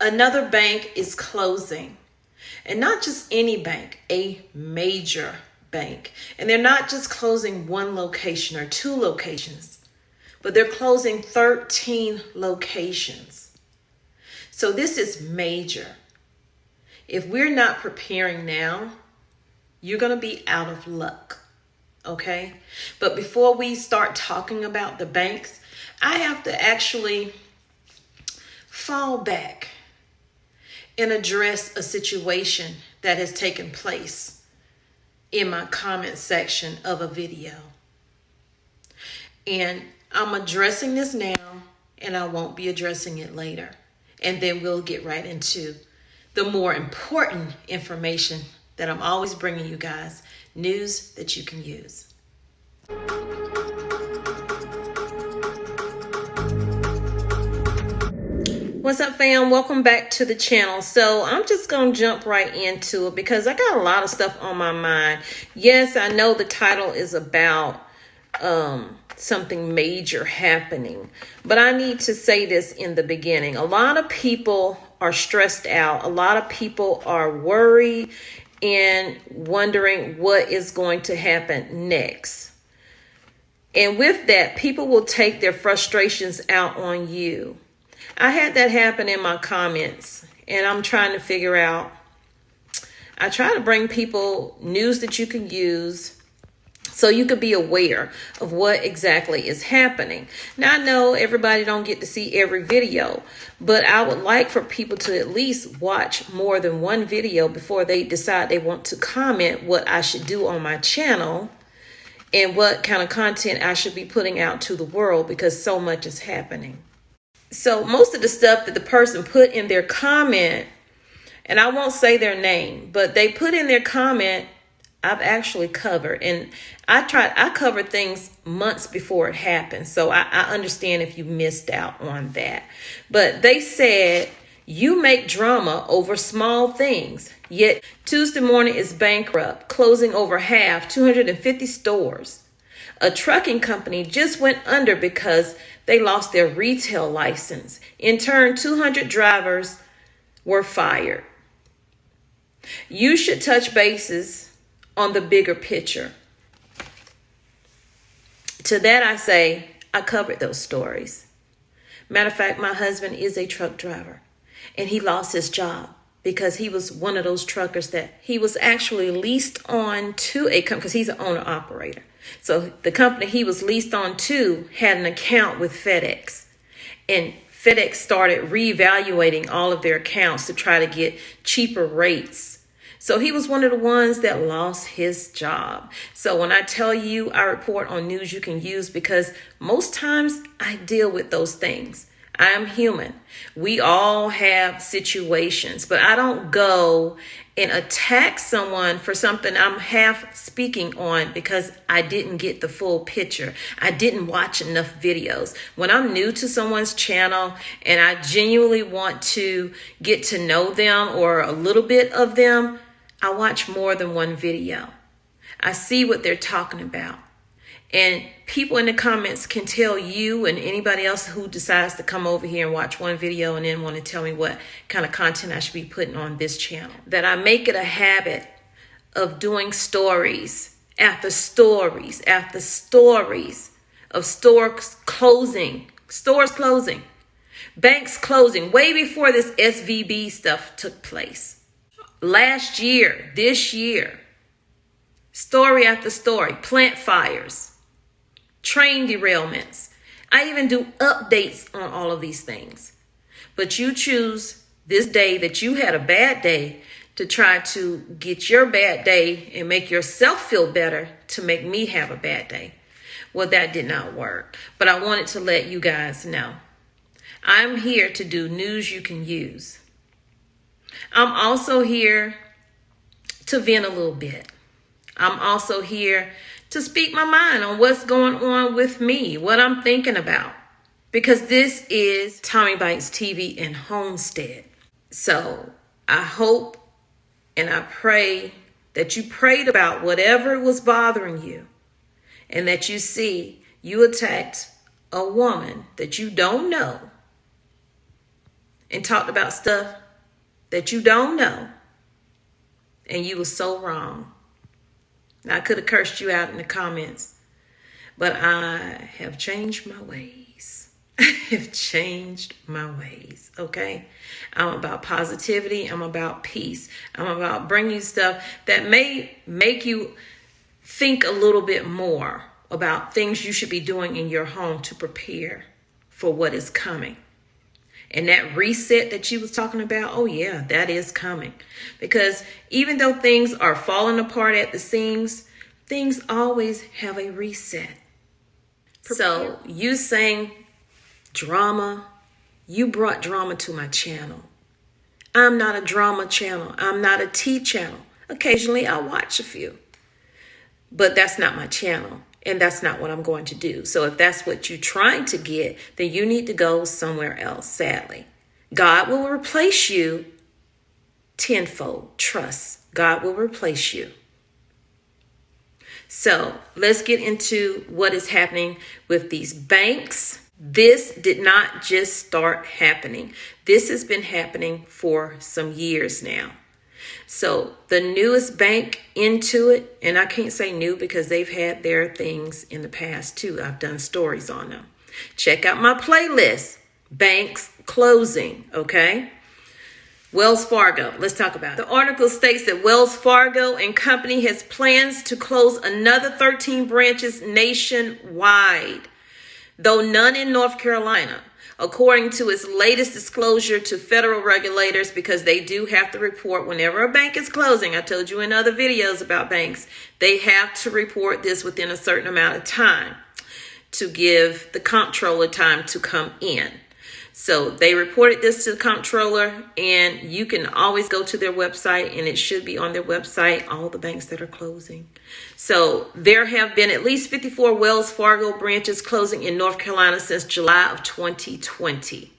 Another bank is closing. And not just any bank, a major bank. And they're not just closing one location or two locations, but they're closing 13 locations. So this is major. If we're not preparing now, you're going to be out of luck. Okay? But before we start talking about the banks, I have to actually fall back and address a situation that has taken place in my comment section of a video. And I'm addressing this now, and I won't be addressing it later. And then we'll get right into the more important information that I'm always bringing you guys, news that you can use. What's up, fam? Welcome back to the channel. So I'm just going to jump right into it because I got a lot of stuff on my mind. Yes, I know the title is about something major happening, but I need to say this in the beginning. A lot of people are stressed out. A lot of people are worried and wondering what is going to happen next. And with that, people will take their frustrations out on you. I had that happen in my comments, and I'm trying to figure out, I try to bring people news that you can use so you could be aware of what exactly is happening. Now, I know everybody don't get to see every video, but I would like for people to at least watch more than one video before they decide they want to comment what I should do on my channel and what kind of content I should be putting out to the world, because so much is happening. So most of the stuff that the person put in their comment, and I won't say their name, but they put in their comment, I've actually covered. And I covered things months before it happened. So I understand if you missed out on that. But they said, you make drama over small things, yet Tuesday morning is bankrupt, closing over half, 250 stores. A trucking company just went under because they lost their retail license. In turn, 200 drivers were fired. You should touch bases on the bigger picture. To that I say, I covered those stories. Matter of fact, my husband is a truck driver, and he lost his job because he was one of those truckers that he was actually leased on to a company, because he's an owner operator. So the company he was leased on to had an account with FedEx, and FedEx started reevaluating all of their accounts to try to get cheaper rates. So he was one of the ones that lost his job. So when I tell you I report on news you can use, because most times I deal with those things. I am human. We all have situations, but I don't go and attack someone for something I'm half speaking on because I didn't get the full picture. I didn't watch enough videos. When I'm new to someone's channel and I genuinely want to get to know them or a little bit of them, I watch more than one video. I see what they're talking about. And people in the comments can tell you and anybody else who decides to come over here and watch one video and then want to tell me what kind of content I should be putting on this channel, that I make it a habit of doing stories after stories after stories of stores closing, banks closing, way before this SVB stuff took place. Last year, this year, story after story, plant fires, train derailments. I even do updates on all of these things. But you choose this day that you had a bad day to try to get your bad day and make yourself feel better to make me have a bad day. Well, that did not work. But I wanted to let you guys know. I'm here to do news you can use. I'm also here to vent a little bit. I'm also here to speak my mind on what's going on with me, what I'm thinking about. Because this is Tommy Bites TV and Homestead. So I hope and I pray that you prayed about whatever was bothering you, and that you see you attacked a woman that you don't know, and talked about stuff that you don't know, and you were so wrong. Now, I could have cursed you out in the comments, but I have changed my ways. I have changed my ways, okay? I'm about positivity. I'm about peace. I'm about bringing you stuff that may make you think a little bit more about things you should be doing in your home to prepare for what is coming. And that reset that you was talking about, oh yeah, that is coming. Because even though things are falling apart at the seams, things always have a reset. So you saying drama, you brought drama to my channel. I'm not a drama channel. I'm not a tea channel. Occasionally I'll watch a few, but that's not my channel. And that's not what I'm going to do. So if that's what you're trying to get, then you need to go somewhere else, sadly. God will replace you tenfold. Trust. God will replace you. So let's get into what is happening with these banks. This did not just start happening. This has been happening for some years now. So the newest bank into it, and I can't say new because they've had their things in the past too. I've done stories on them. Check out my playlist, banks closing, okay? Wells Fargo, let's talk about it. The article states that Wells Fargo and Company has plans to close another 13 branches nationwide, though none in North Carolina. According to its latest disclosure to federal regulators, because they do have to report whenever a bank is closing. I told you in other videos about banks, they have to report this within a certain amount of time to give the comptroller time to come in. So they reported this to the comptroller, and you can always go to their website, and it should be on their website, all the banks that are closing. So there have been at least 54 Wells Fargo branches closing in North Carolina since July of 2020.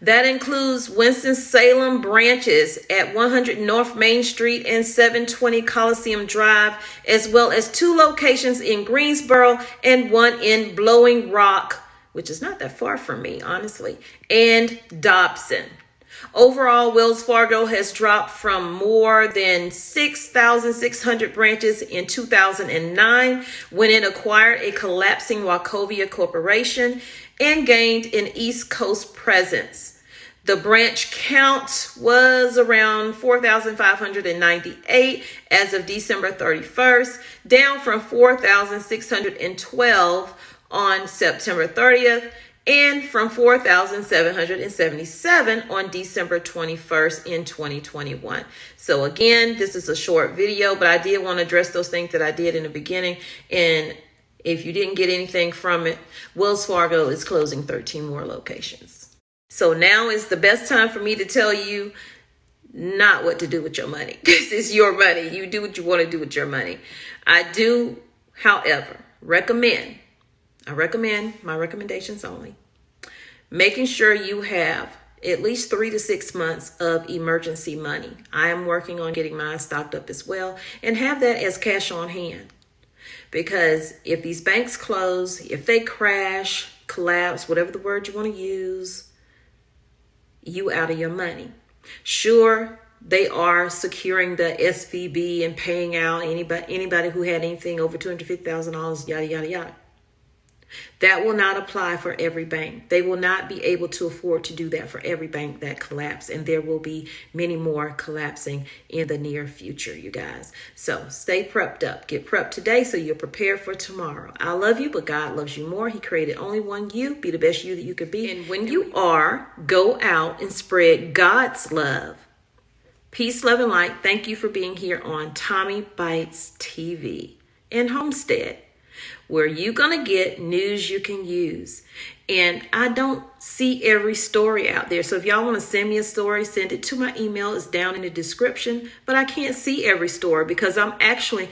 That includes Winston-Salem branches at 100 North Main Street and 720 Coliseum Drive, as well as 2 locations in Greensboro and 1 in Blowing Rock, which is not that far from me, honestly, and Dobson. Overall, Wells Fargo has dropped from more than 6,600 branches in 2009 when it acquired a collapsing Wachovia Corporation and gained an East Coast presence. The branch count was around 4,598 as of December 31st, down from 4,612 on September 30th, and from 4,777 on December 21st in 2021. So again, this is a short video, but I did want to address those things that I did in the beginning. And if you didn't get anything from it, Wells Fargo is closing 13 more locations. So now is the best time for me to tell you not what to do with your money. This is your money. You do what you want to do with your money. I do, however, recommend my recommendations only, making sure you have at least 3 to 6 months of emergency money. I am working on getting mine stocked up as well, and have that as cash on hand. Because if these banks close, if they crash, collapse, whatever the word you want to use, you out of your money. Sure, they are securing the SVB and paying out anybody who had anything over $250,000, yada, yada, yada. That will not apply for every bank. They will not be able to afford to do that for every bank that collapsed. And there will be many more collapsing in the near future, you guys. So stay prepped up. Get prepped today so you're prepared for tomorrow. I love you, but God loves you more. He created only one you. Be the best you that you could be. And when you are, go out and spread God's love. Peace, love, and light. Thank you for being here on Tommy Bites TV and Homestead, where you're going to get news you can use. And I don't see every story out there. So if y'all want to send me a story, send it to my email. It's down in the description. But I can't see every story because I'm actually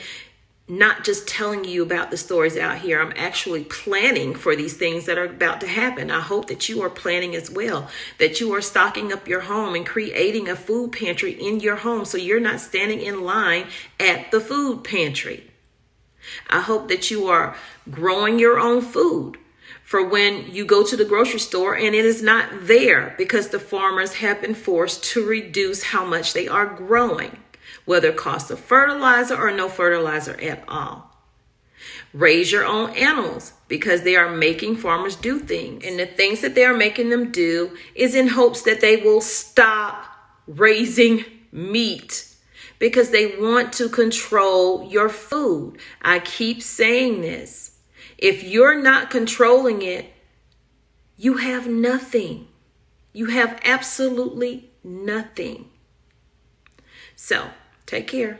not just telling you about the stories out here. I'm actually planning for these things that are about to happen. I hope that you are planning as well, that you are stocking up your home and creating a food pantry in your home so you're not standing in line at the food pantry. I hope that you are growing your own food, for when you go to the grocery store and it is not there because the farmers have been forced to reduce how much they are growing, whether cost of fertilizer or no fertilizer at all. Raise your own animals because they are making farmers do things. And the things that they are making them do is in hopes that they will stop raising meat because they want to control your food. I keep saying this. If you're not controlling it, you have nothing. You have absolutely nothing. So, take care.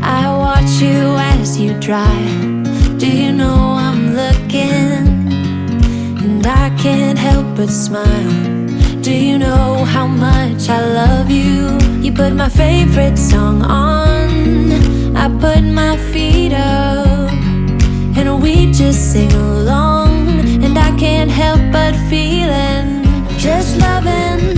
I watch you as you drive. Do you know I'm looking? And I can't help but smile. Do you know how much I love you? You put my favorite song on, I put my feet up, and we just sing along. And I can't help but feeling just loving